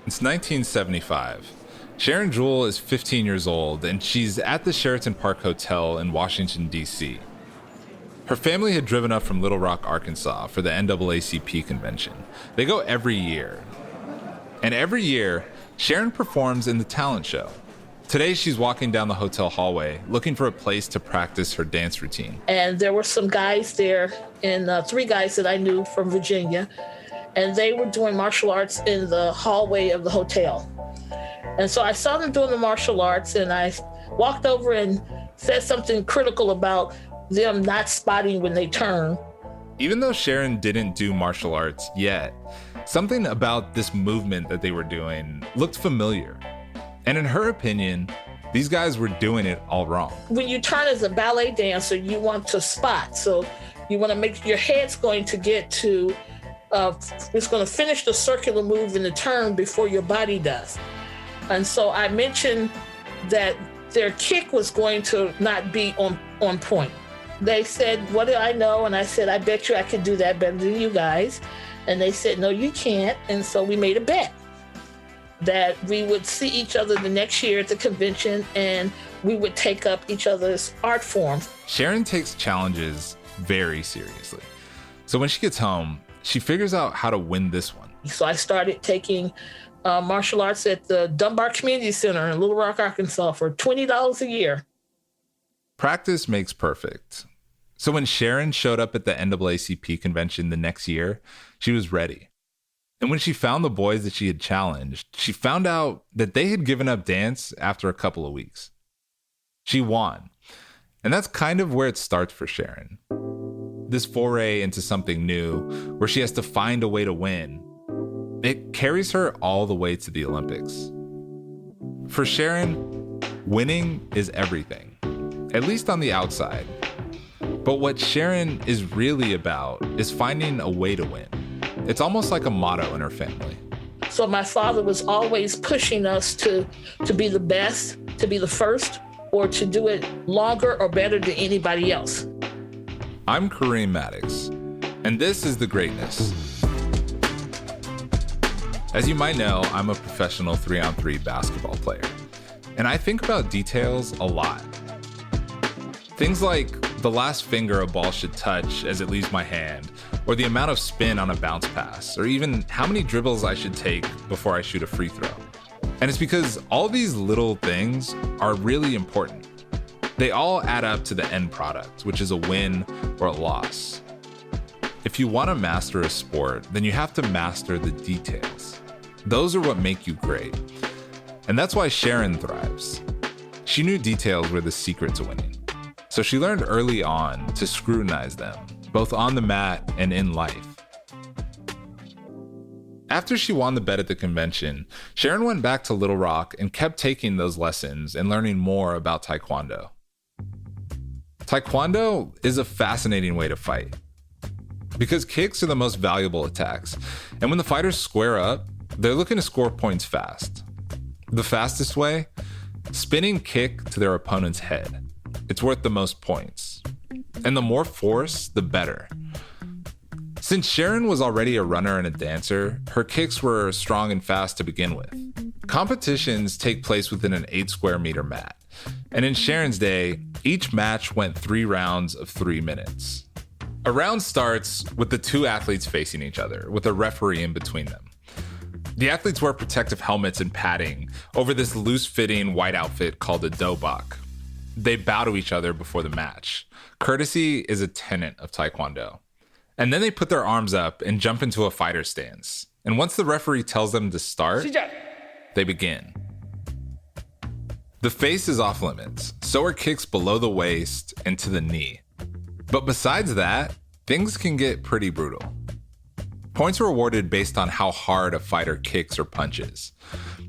It's 1975. Sharon Jewell is 15 years old, and she's at the Sheraton Park Hotel in Washington, D.C. Her family had driven up from Little Rock, Arkansas for the NAACP convention. They go every year. And every year, Sharon performs in the talent show. Today, she's walking down the hotel hallway, looking for a place to practice her dance routine. And there were some guys there, and 3 guys that I knew from Virginia, and they were doing martial arts in the hallway of the hotel. And so I saw them doing the martial arts, and I walked over and said something critical about them not spotting when they turn. Even though Sharon didn't do martial arts yet, something about this movement that they were doing looked familiar. And in her opinion, these guys were doing it all wrong. When you turn as a ballet dancer, you want to spot. So you want to make your head's going to get to, it's going to finish the circular move in the turn before your body does. And so I mentioned that their kick was going to not be on point. They said, what do I know? And I said, I bet you I could do that better than you guys. And they said, no, you can't. And so we made a bet that we would see each other the next year at the convention and we would take up each other's art forms. Sharon takes challenges very seriously. So when she gets home, she figures out how to win this one. So I started taking martial arts at the Dunbar Community Center in Little Rock, Arkansas for $20 a year. Practice makes perfect. So when Sharon showed up at the NAACP convention the next year, she was ready. And when she found the boys that she had challenged, she found out that they had given up dance after a couple of weeks. She won. And that's kind of where it starts for Sharon. This foray into something new, where she has to find a way to win, it carries her all the way to the Olympics. For Sharon, winning is everything, at least on the outside. But what Sharon is really about is finding a way to win. It's almost like a motto in her family. So my father was always pushing us to be the best, to be the first, or to do it longer or better than anybody else. I'm Kareem Maddox, and this is The Greatness. As you might know, I'm a professional 3-on-3 basketball player, and I think about details a lot. Things like the last finger a ball should touch as it leaves my hand, or the amount of spin on a bounce pass, or even how many dribbles I should take before I shoot a free throw. And it's because all these little things are really important. They all add up to the end product, which is a win or a loss. If you want to master a sport, then you have to master the details. Those are what make you great. And that's why Sharon thrives. She knew details were the secret to winning. So she learned early on to scrutinize them, both on the mat and in life. After she won the bet at the convention, Sharon went back to Little Rock and kept taking those lessons and learning more about Taekwondo. Taekwondo is a fascinating way to fight because kicks are the most valuable attacks. And when the fighters square up, they're looking to score points fast. The fastest way? Spinning kick to their opponent's head. It's worth the most points. And the more force, the better. Since Sharon was already a runner and a dancer, her kicks were strong and fast to begin with. Competitions take place within an 8 square meter mat. And in Sharon's day, each match went 3 rounds of 3 minutes. A round starts with the 2 athletes facing each other, with a referee in between them. The athletes wear protective helmets and padding over this loose-fitting white outfit called a dobok. They bow to each other before the match. Courtesy is a tenet of Taekwondo. And then they put their arms up and jump into a fighter stance. And once the referee tells them to start, Sujong, they begin. The face is off limits, so are kicks below the waist and to the knee. But besides that, things can get pretty brutal. Points are awarded based on how hard a fighter kicks or punches.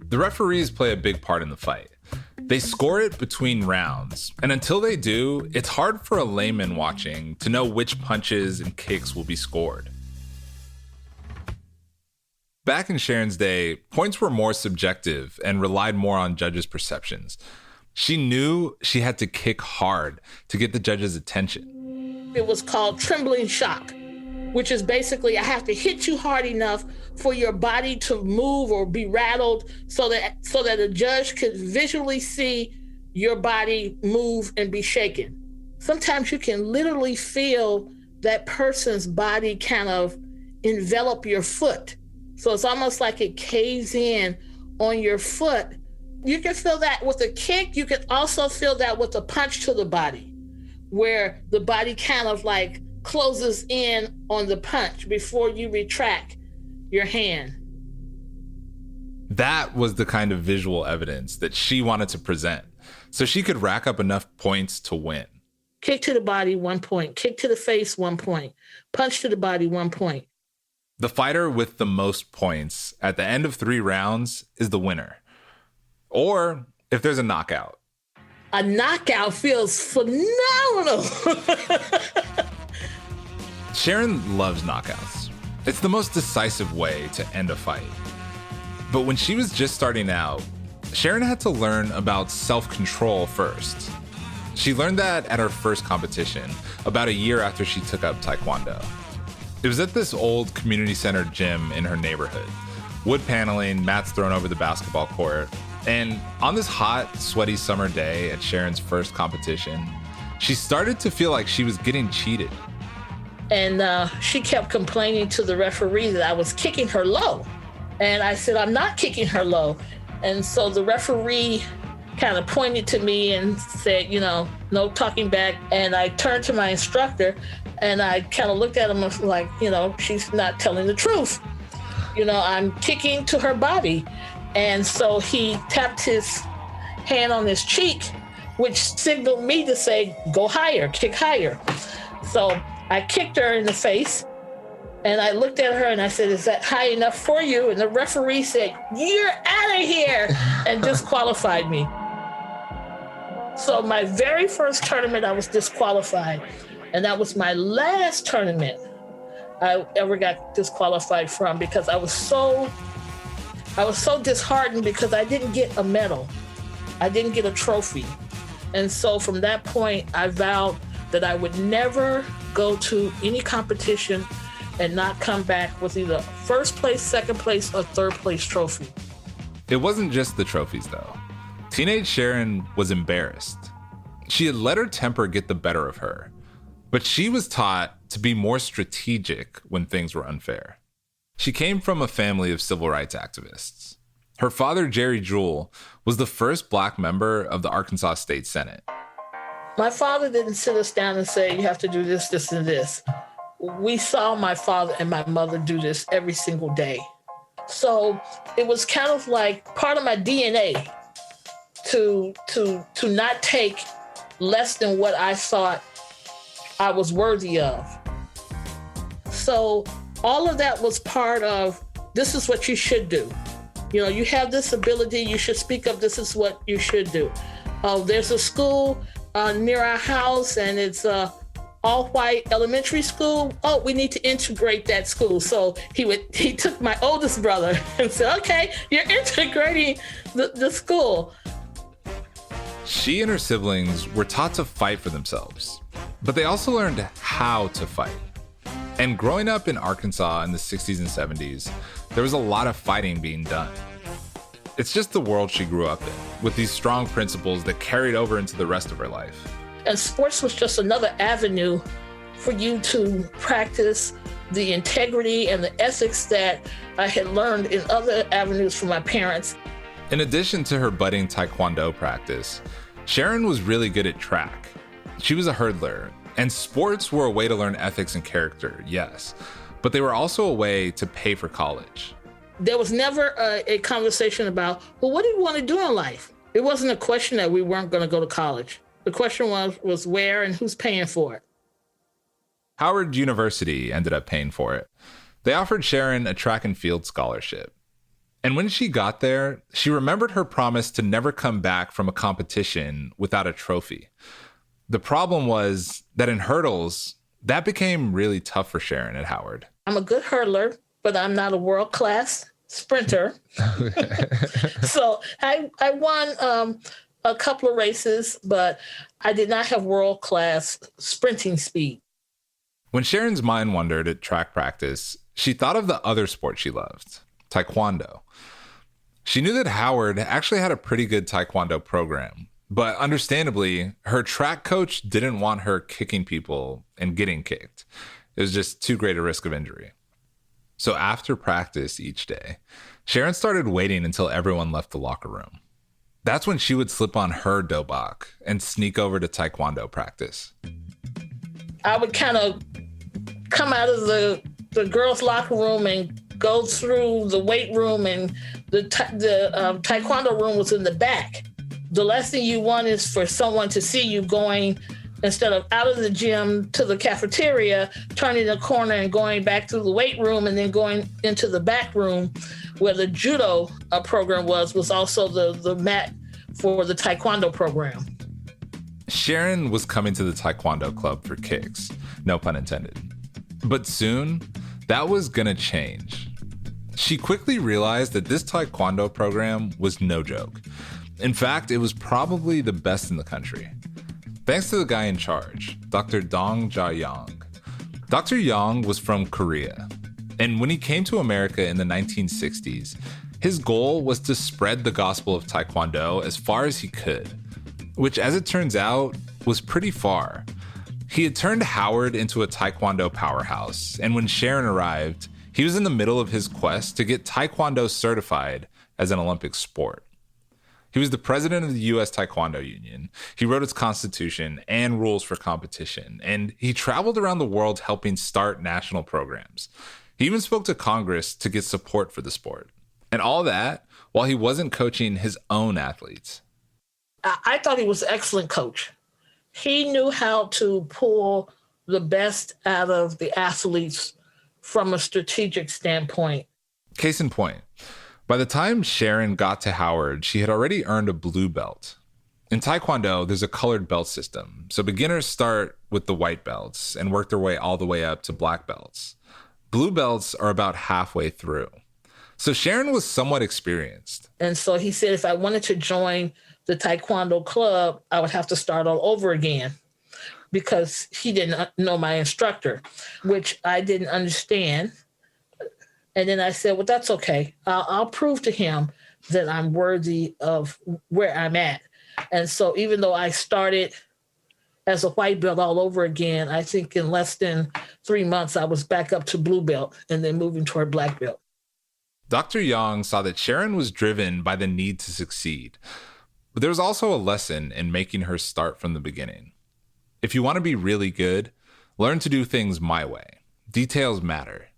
The referees play a big part in the fight. They score it between rounds, and until they do, it's hard for a layman watching to know which punches and kicks will be scored. Back in Sharon's day, points were more subjective and relied more on judges' perceptions. She knew she had to kick hard to get the judges' attention. it was called trembling shock. which is basically I have to hit you hard enough for your body to move or be rattled so that a judge could visually see your body move and be shaken. Sometimes you can literally feel that person's body kind of envelop your foot. So it's almost like it caves in on your foot. You can feel that with a kick. You can also feel that with a punch to the body, where the body kind of like closes in on the punch before you retract your hand. That was the kind of visual evidence that she wanted to present, so she could rack up enough points to win. Kick to the body, 1 point. Kick to the face, 1 point. Punch to the body, 1 point. The fighter with the most points at the end of 3 rounds is the winner. Or if there's a knockout. A knockout feels phenomenal. Sharon loves knockouts. It's the most decisive way to end a fight. But when she was just starting out, Sharon had to learn about self-control first. She learned that at her first competition, about a year after she took up Taekwondo. It was at this old community center gym in her neighborhood. Wood paneling, mats thrown over the basketball court. And on this hot, sweaty summer day at Sharon's first competition, she started to feel like she was getting cheated. And she kept complaining to the referee that I was kicking her low. And I said, I'm not kicking her low. And so the referee kind of pointed to me and said, no talking back. And I turned to my instructor and I kind of looked at him like, she's not telling the truth. I'm kicking to her body. And so he tapped his hand on his cheek, which signaled me to say, go higher, kick higher. So I kicked her in the face and I looked at her and I said, is that high enough for you? And the referee said, you're out of here, and disqualified me. So my very first tournament, I was disqualified. And that was my last tournament I ever got disqualified from, because I was so disheartened because I didn't get a medal. I didn't get a trophy. And so from that point, I vowed that I would never go to any competition and not come back with either first place, second place, or third place trophy. It wasn't just the trophies, though. Teenage Sharon was embarrassed. She had let her temper get the better of her, but she was taught to be more strategic when things were unfair. She came from a family of civil rights activists. Her father, Jerry Jewell, was the first Black member of the Arkansas State Senate. My father didn't sit us down and say, you have to do this, this, and this. We saw my father and my mother do this every single day. So it was kind of like part of my DNA to not take less than what I thought I was worthy of. So all of that was part of, this is what you should do. You have this ability, you should speak up, this is what you should do. There's a school near our house and it's all-white elementary school. Oh, we need to integrate that school. So he took my oldest brother and said, okay, you're integrating the school. She and her siblings were taught to fight for themselves, but they also learned how to fight. And growing up in Arkansas in the 60s and 70s, there was a lot of fighting being done. It's just the world she grew up in, with these strong principles that carried over into the rest of her life. And sports was just another avenue for you to practice the integrity and the ethics that I had learned in other avenues from my parents. In addition to her budding Taekwondo practice, Sharon was really good at track. She was a hurdler, and sports were a way to learn ethics and character, yes, but they were also a way to pay for college. There was never a conversation about, well, what do you want to do in life? It wasn't a question that we weren't going to go to college. The question was where and who's paying for it. Howard University ended up paying for it. They offered Sharon a track and field scholarship. And when she got there, she remembered her promise to never come back from a competition without a trophy. The problem was that in hurdles, that became really tough for Sharon at Howard. I'm a good hurdler, but I'm not a world-class sprinter. So I won a couple of races, but I did not have world-class sprinting speed. When Sharon's mind wandered at track practice, she thought of the other sport she loved, Taekwondo. She knew that Howard actually had a pretty good Taekwondo program, but understandably, her track coach didn't want her kicking people and getting kicked. It was just too great a risk of injury. So after practice each day, Sharon started waiting until everyone left the locker room. That's when she would slip on her dobok and sneak over to Taekwondo practice. I would kind of come out of the girls' locker room and go through the weight room, and the Taekwondo room was in the back. The last thing you want is for someone to see you going, instead of out of the gym to the cafeteria, turning the corner and going back through the weight room and then going into the back room where the judo program was also the mat for the Taekwondo program. Sharon was coming to the Taekwondo club for kicks, no pun intended. But soon, that was gonna change. She quickly realized that this Taekwondo program was no joke. In fact, it was probably the best in the country. Thanks to the guy in charge, Dr. Dong Ja-young. Dr. Young was from Korea, and when he came to America in the 1960s, his goal was to spread the gospel of Taekwondo as far as he could, which, as it turns out, was pretty far. He had turned Howard into a Taekwondo powerhouse, and when Sharon arrived, he was in the middle of his quest to get Taekwondo certified as an Olympic sport. He was the president of the U.S. Taekwondo Union. He wrote its constitution and rules for competition, and he traveled around the world helping start national programs. He even spoke to Congress to get support for the sport. And all that while he wasn't coaching his own athletes. I thought he was an excellent coach. He knew how to pull the best out of the athletes from a strategic standpoint. Case in point, by the time Sharon got to Howard, she had already earned a blue belt. In Taekwondo, there's a colored belt system, so beginners start with the white belts and work their way all the way up to black belts. Blue belts are about halfway through. So Sharon was somewhat experienced. And so he said if I wanted to join the Taekwondo club, I would have to start all over again because he didn't know my instructor, which I didn't understand. And then I said, well, that's okay. I'll prove to him that I'm worthy of where I'm at. And so even though I started as a white belt all over again, I think in less than 3 months, I was back up to blue belt and then moving toward black belt. Dr. Young saw that Sharon was driven by the need to succeed. But there was also a lesson in making her start from the beginning. If you want to be really good, learn to do things my way. Details matter.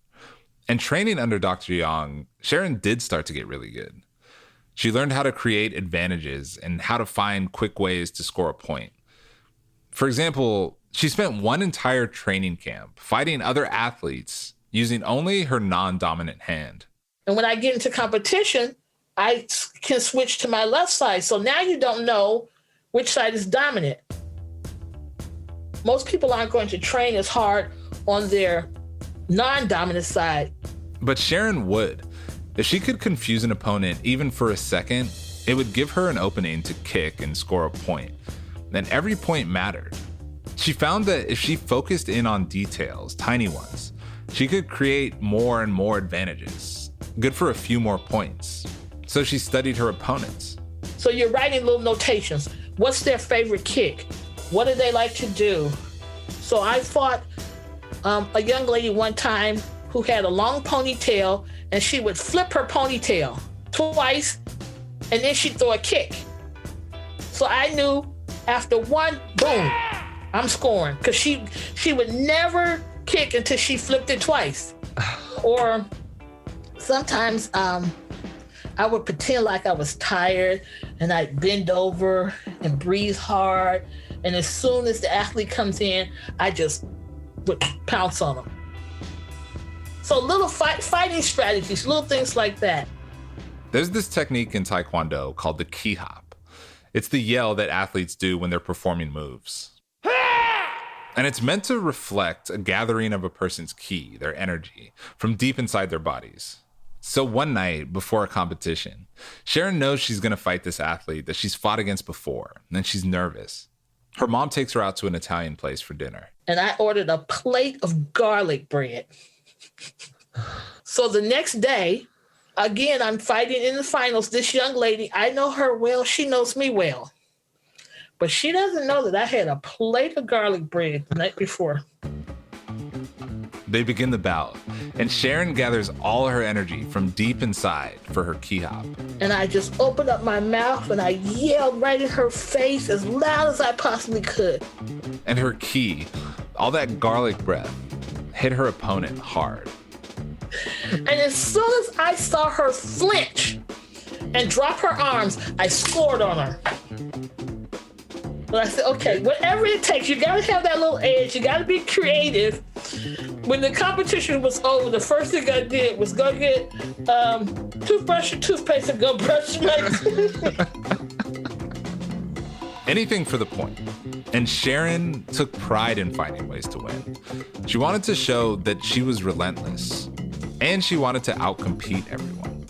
And training under Dr. Young, Sharon did start to get really good. She learned how to create advantages and how to find quick ways to score a point. For example, she spent one entire training camp fighting other athletes using only her non-dominant hand. And when I get into competition, I can switch to my left side. So now you don't know which side is dominant. Most people aren't going to train as hard on their non-dominant side. But Sharon would. If she could confuse an opponent even for a second, it would give her an opening to kick and score a point. And every point mattered. She found that if she focused in on details, tiny ones, she could create more and more advantages. Good for a few more points. So she studied her opponents. So you're writing little notations. What's their favorite kick? What do they like to do? So I fought a young lady one time who had a long ponytail, and she would flip her ponytail twice, and then she'd throw a kick. So I knew after one, boom, I'm scoring. Because she would never kick until she flipped it twice. Or sometimes I would pretend like I was tired, and I'd bend over and breathe hard. And as soon as the athlete comes in, I just would pounce on them. So little fighting strategies, little things like that. There's this technique in Taekwondo called the key hop. It's the yell that athletes do when they're performing moves. And it's meant to reflect a gathering of a person's ki, their energy, from deep inside their bodies. So one night before a competition, Sharon knows she's going to fight this athlete that she's fought against before, and she's nervous. Her mom takes her out to an Italian place for dinner. And I ordered a plate of garlic bread. So the next day, again, I'm fighting in the finals. This young lady, I know her well. She knows me well. But she doesn't know that I had a plate of garlic bread the night before. They begin the bout, and Sharon gathers all her energy from deep inside for her key hop. And I just opened up my mouth and I yelled right in her face as loud as I possibly could. And her key, all that garlic breath, hit her opponent hard. And as soon as I saw her flinch and drop her arms, I scored on her. But I said, okay, whatever it takes, you got to have that little edge. You got to be creative. When the competition was over, the first thing I did was go get toothbrush and toothpaste and go brush my teeth. Anything for the point. And Sharon took pride in finding ways to win. She wanted to show that she was relentless, and she wanted to outcompete everyone.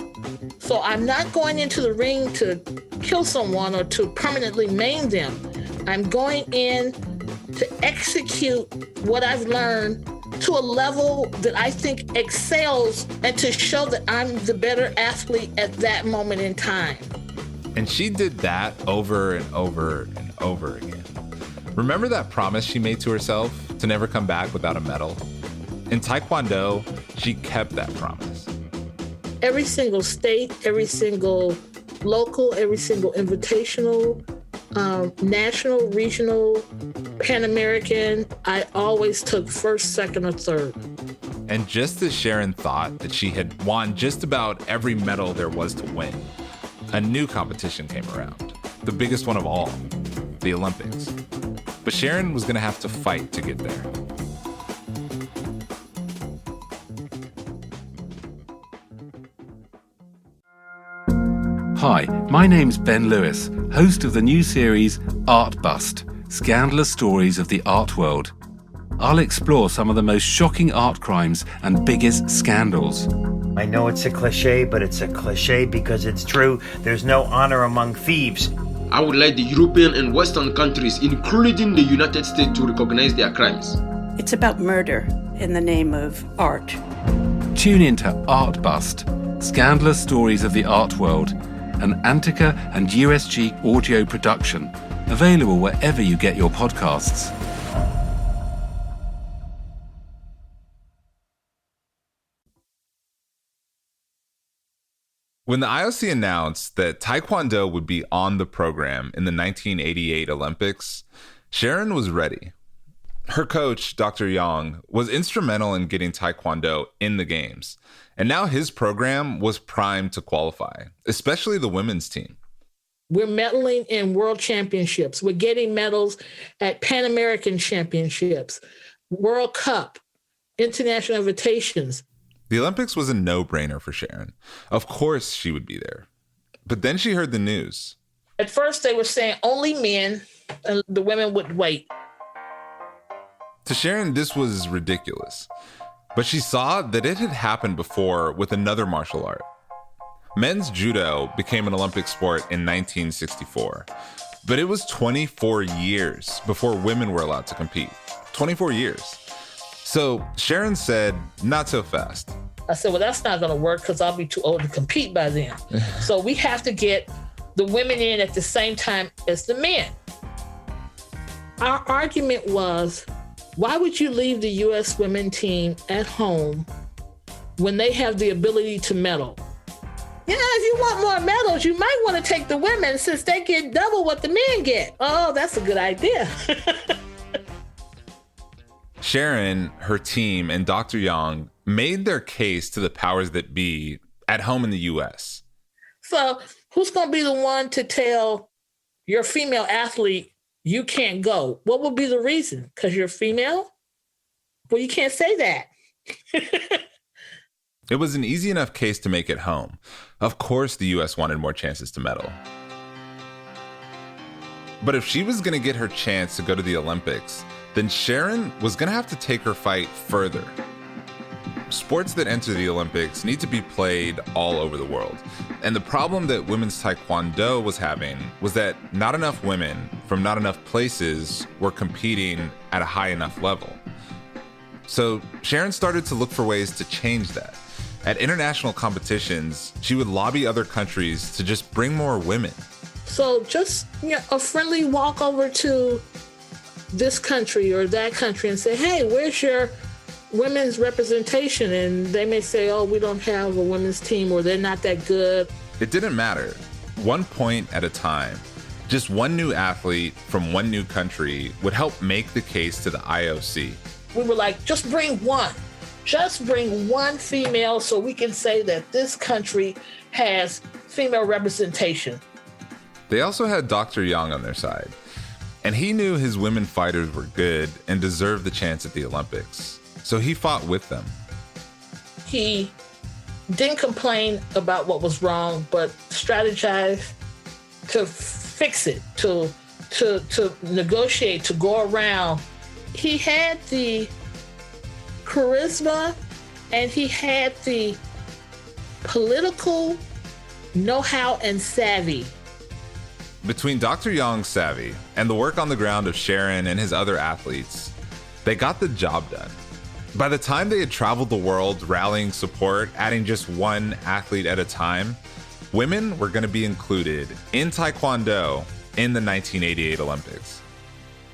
So I'm not going into the ring to kill someone or to permanently maim them. I'm going in to execute what I've learned to a level that I think excels and to show that I'm the better athlete at that moment in time. And she did that over and over and over again. Remember that promise she made to herself to never come back without a medal? In Taekwondo, she kept that promise. Every single state, every single local, every single invitational, national, regional, Pan American, I always took first, second, or third. And just as Sharon thought that she had won just about every medal there was to win, a new competition came around, the biggest one of all, the Olympics. But Sharon was going to have to fight to get there. Hi, my name's Ben Lewis, host of the new series Art Bust, Scandalous Stories of the Art World. I'll explore some of the most shocking art crimes and biggest scandals. I know it's a cliche, but it's a cliche because it's true. There's no honor among thieves. I would like the European and Western countries, including the United States, to recognize their crimes. It's about murder in the name of art. Tune into Art Bust, Scandalous Stories of the Art World, an Antica and USG audio production, available wherever you get your podcasts. When the IOC announced that Taekwondo would be on the program in the 1988 Olympics, Sharon was ready. Her coach, Dr. Yang, was instrumental in getting Taekwondo in the games, and now his program was primed to qualify, especially the women's team. We're medaling in world championships. We're getting medals at Pan American championships, World Cup, international invitations. The Olympics was a no-brainer for Sharon. Of course she would be there. But then she heard the news. At first they were saying only men and the women would wait. To Sharon, this was ridiculous. But she saw that it had happened before with another martial art. Men's judo became an Olympic sport in 1964. But it was 24 years before women were allowed to compete. 24 years. So Sharon said, not so fast. I said, well, that's not going to work because I'll be too old to compete by then. So we have to get the women in at the same time as the men. Our argument was, why would you leave the U.S. women team at home when they have the ability to medal? Yeah, if you want more medals, you might want to take the women since they get double what the men get. Oh, that's a good idea. Sharon, her team, and Dr. Yang made their case to the powers that be at home in the U.S. So who's going to be the one to tell your female athlete you can't go? What would be the reason? Because you're female? Well, you can't say that. It was an easy enough case to make at home. Of course, the U.S. wanted more chances to medal. But if she was going to get her chance to go to the Olympics, then Sharon was going to have to take her fight further. Sports that enter the Olympics need to be played all over the world. And the problem that women's Taekwondo was having was that not enough women from not enough places were competing at a high enough level. So Sharon started to look for ways to change that. At international competitions, she would lobby other countries to just bring more women. So just a friendly walk over to this country or that country and say, hey, where's your women's representation? And they may say, oh, we don't have a women's team, or they're not that good. It didn't matter. 1 point at a time. Just one new athlete from one new country would help make the case to the IOC. We were like, just bring one. Just bring one female so we can say that this country has female representation. They also had Dr. Young on their side, and he knew his women fighters were good and deserved the chance at the Olympics, so he fought with them. He didn't complain about what was wrong, but strategized to fix it, to negotiate, to go around. He had the charisma and he had the political know-how and savvy. Between Dr. Young's savvy and the work on the ground of Sharon and his other athletes, they got the job done. By the time they had traveled the world rallying support, adding just one athlete at a time, women were going to be included in Taekwondo in the 1988 Olympics.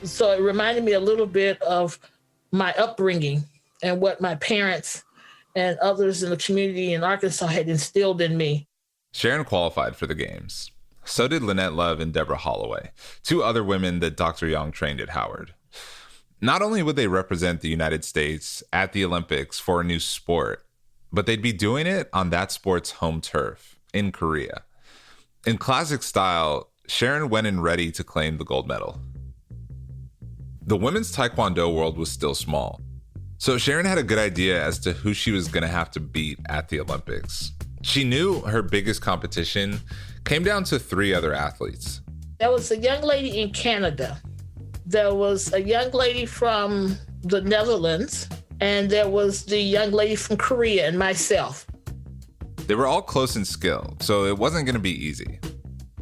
So it reminded me a little bit of my upbringing and what my parents and others in the community in Arkansas had instilled in me. Sharon qualified for the games. So did Lynette Love and Deborah Holloway, two other women that Dr. Young trained at Howard. Not only would they represent the United States at the Olympics for a new sport, but they'd be doing it on that sport's home turf in Korea. In classic style, Sharon went in ready to claim the gold medal. The women's Taekwondo world was still small, so Sharon had a good idea as to who she was going to have to beat at the Olympics. She knew her biggest competition came down to 3 other athletes. There was a young lady in Canada. There was a young lady from the Netherlands, and there was the young lady from Korea and myself. They were all close in skill, so it wasn't going to be easy.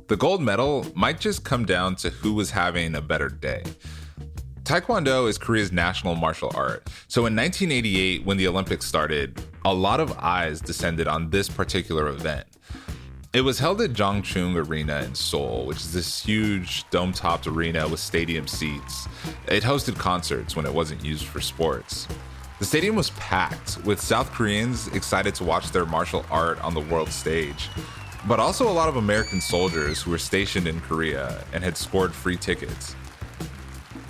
The gold medal might just come down to who was having a better day. Taekwondo is Korea's national martial art, so in 1988, when the Olympics started, a lot of eyes descended on this particular event. It was held at Jongchung Arena in Seoul, which is this huge dome-topped arena with stadium seats. It hosted concerts when it wasn't used for sports. The stadium was packed, with South Koreans excited to watch their martial art on the world stage, but also a lot of American soldiers who were stationed in Korea and had scored free tickets.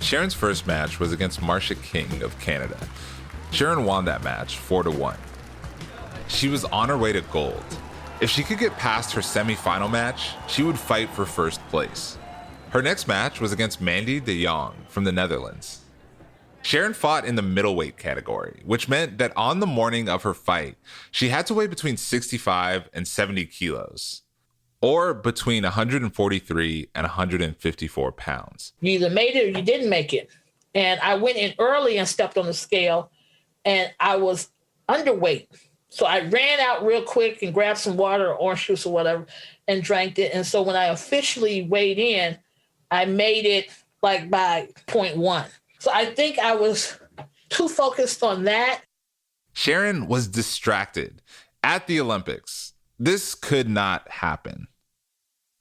Sharon's first match was against Marcia King of Canada. Sharon won that match 4-1. She was on her way to gold. If she could get past her semi-final match, she would fight for first place. Her next match was against Mandy de Jong from the Netherlands. Sharon fought in the middleweight category, which meant that on the morning of her fight, she had to weigh between 65 and 70 kilos, or between 143 and 154 pounds. You either made it or you didn't make it. And I went in early and stepped on the scale, and I was underweight. So I ran out real quick and grabbed some water or orange juice or whatever and drank it. And so when I officially weighed in, I made it like by 0.1. So I think I was too focused on that. Sharon was distracted at the Olympics. This could not happen.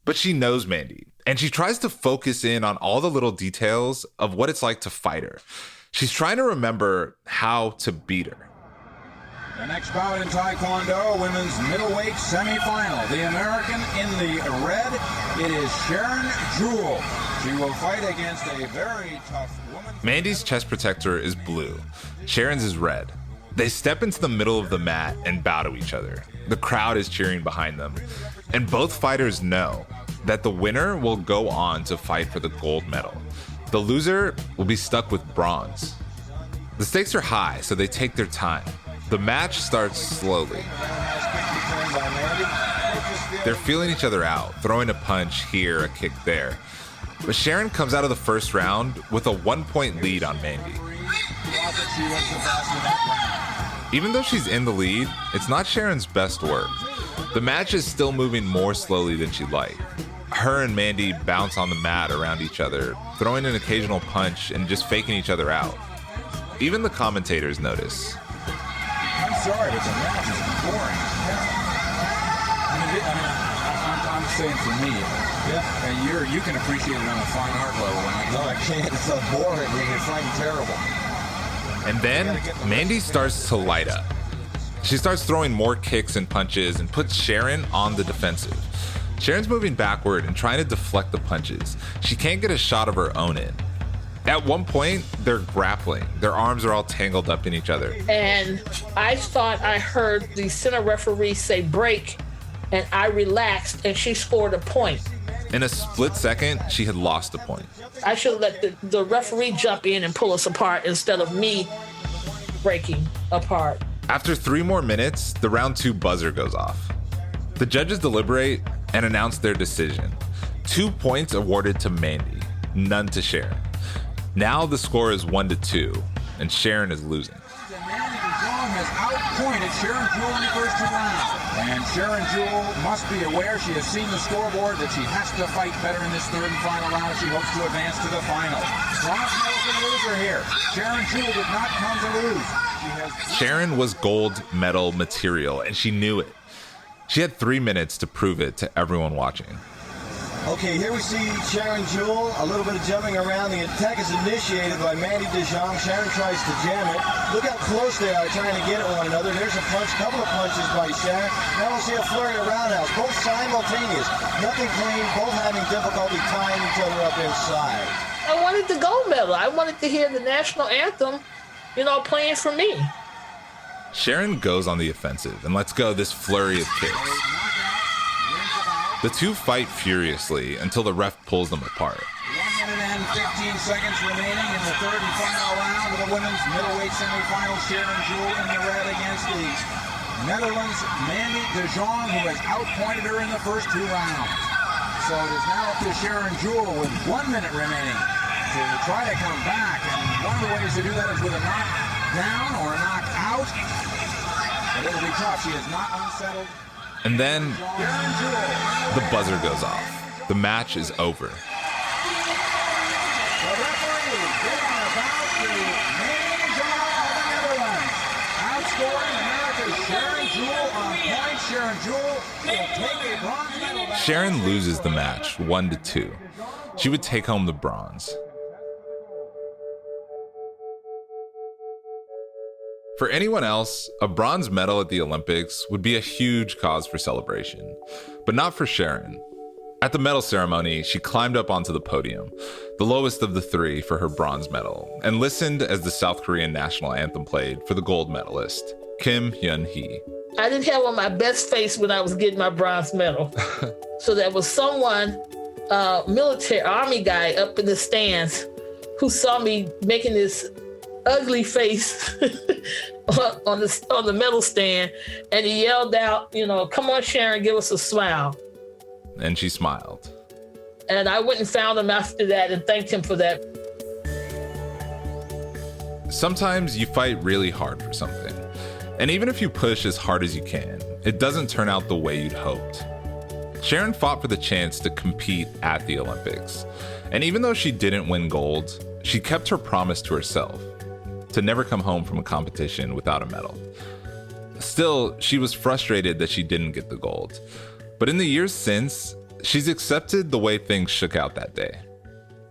But she knows Mandy, and she tries to focus in on all the little details of what it's like to fight her. She's trying to remember how to beat her. The next bout in Taekwondo, women's middleweight semifinal. The American in the red, it is Sharon Jewell. She will fight against a very tough woman. Mandy's chest protector is blue. Sharon's is red. They step into the middle of the mat and bow to each other. The crowd is cheering behind them. And both fighters know that the winner will go on to fight for the gold medal. The loser will be stuck with bronze. The stakes are high, so they take their time. The match starts slowly. They're feeling each other out, throwing a punch here, a kick there. But Sharon comes out of the first round with a 1-point lead on Mandy. Even though she's in the lead, it's not Sharon's best work. The match is still moving more slowly than she'd like. Her and Mandy bounce on the mat around each other, throwing an occasional punch and just faking each other out. Even the commentators notice. I'm sorry, but the match is boring. I'm saying for me, and you can appreciate it on a fine art level. No, I can't. It's so boring. It's fighting terrible. And then Mandy starts to light up. She starts throwing more kicks and punches and puts Sharon on the defensive. Sharon's moving backward and trying to deflect the punches. She can't get a shot of her own in. At one point, they're grappling. Their arms are all tangled up in each other. And I thought I heard the center referee say break, and I relaxed, and she scored a point. In a split second, she had lost a point. I should let the referee jump in and pull us apart instead of me breaking apart. After 3 more minutes, the round 2 buzzer goes off. The judges deliberate and announce their decision. 2 points awarded to Mandy, none to Sharon. Now the score is 1-2, and Sharon is losing. Mandy has outpointed Sharon Jewell in the first 2 rounds. And Sharon Jewell must be aware, she has seen the scoreboard, that she has to fight better in this 3rd and final round if she hopes to advance to the final. Bronze medal's the loser here. Sharon Jewell did not come to lose. Sharon was gold medal material, and she knew it. She had 3 minutes to prove it to everyone watching. Okay, here we see Sharon Jewell, a little bit of jumping around. The attack is initiated by Mandy Sujong. Sharon tries to jam it. Look how close they are trying to get at one another. There's a punch, couple of punches by Sharon. Now we'll see a flurry of roundhouse, both simultaneous. Nothing clean, both having difficulty tying each other up inside. I wanted the gold medal. I wanted to hear the national anthem, playing for me. Sharon goes on the offensive and lets go this flurry of kicks. The two fight furiously until the ref pulls them apart. 1 minute and 15 seconds remaining in the 3rd and final round of the women's middleweight semifinal. Sharon Jewell in the red against the Netherlands' Mandy Sujong, who has outpointed her in the first 2 rounds. So it is now up to Sharon Jewell with 1 minute remaining to try to come back. And one of the ways to do that is with a knockdown or a knockout. But it'll be tough. She is not unsettled. And then the buzzer goes off. The match is over. The referee giving a bout to Mandy Sujong of the Netherlands. Outscoring America's Sharon Jewell on points. Sharon Jewell will take a bronze medal back. Sharon loses the match 1-2. She would take home the bronze. For anyone else, a bronze medal at the Olympics would be a huge cause for celebration, but not for Sharon. At the medal ceremony, she climbed up onto the podium, the lowest of the 3 for her bronze medal, and listened as the South Korean national anthem played for the gold medalist, Kim Hyun-hee. I didn't have on my best face when I was getting my bronze medal. So there was someone, military, army guy up in the stands who saw me making this ugly face on the medal stand, and he yelled out, "Come on, Sharon, give us a smile." And she smiled. And I went and found him after that and thanked him for that. Sometimes you fight really hard for something, and even if you push as hard as you can, it doesn't turn out the way you'd hoped. Sharon fought for the chance to compete at the Olympics, and even though she didn't win gold, she kept her promise to herself to never come home from a competition without a medal. Still, she was frustrated that she didn't get the gold. But in the years since, she's accepted the way things shook out that day.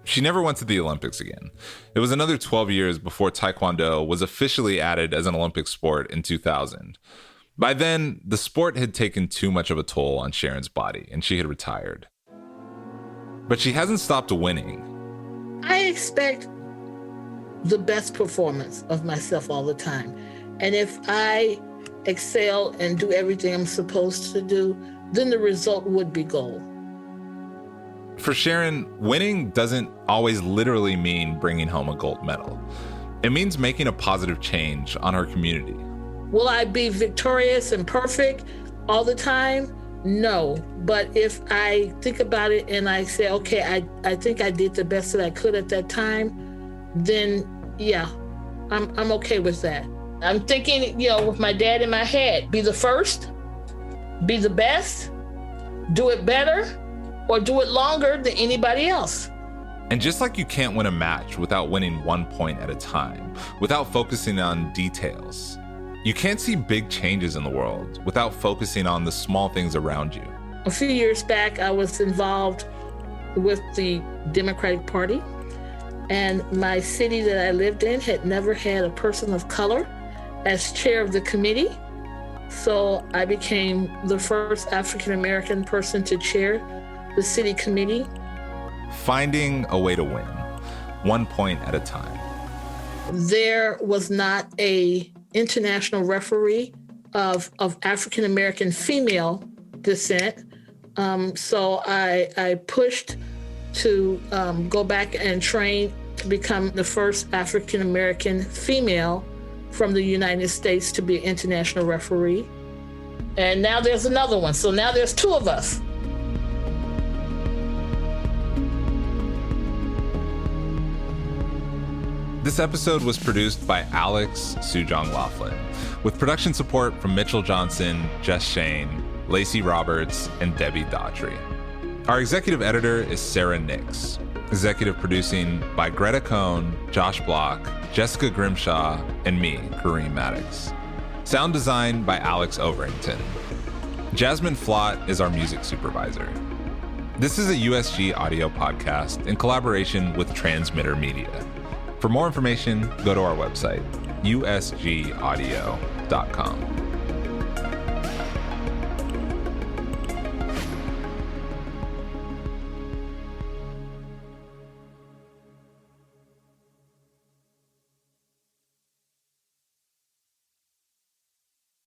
She never went to the Olympics again. It was another 12 years before Taekwondo was officially added as an Olympic sport in 2000. By then, the sport had taken too much of a toll on Sharon's body, and she had retired. But she hasn't stopped winning. I expect the best performance of myself all the time. And if I excel and do everything I'm supposed to do, then the result would be gold. For Sharon, winning doesn't always literally mean bringing home a gold medal. It means making a positive change on her community. Will I be victorious and perfect all the time? No. But if I think about it and I say, okay, I think I did the best that I could at that time, then yeah, I'm okay with that. I'm thinking, with my dad in my head, be the first, be the best, do it better, or do it longer than anybody else. And just like you can't win a match without winning 1 point at a time, without focusing on details, you can't see big changes in the world without focusing on the small things around you. A few years back, I was involved with the Democratic Party, and my city that I lived in had never had a person of color as chair of the committee. So I became the first African-American person to chair the city committee. Finding a way to win, 1 point at a time. There was not an international referee of African-American female descent. So I pushed to go back and train to become the first African-American female from the United States to be an international referee. And now there's another one. So now there's two of us. This episode was produced by Alex Sujong Laughlin, with production support from Mitchell Johnson, Jess Shane, Lacey Roberts, and Debbie Daughtry. Our executive editor is Sara Nix. Executive producing by Gretta Cohn, Josh Bloch, Jessica Grimshaw, and me, Kareem Maddox. Sound design by Alex Overington. Jasmine Flott is our music supervisor. This is a USG Audio Podcast in collaboration with Transmitter Media. For more information, go to our website, usgaudio.com.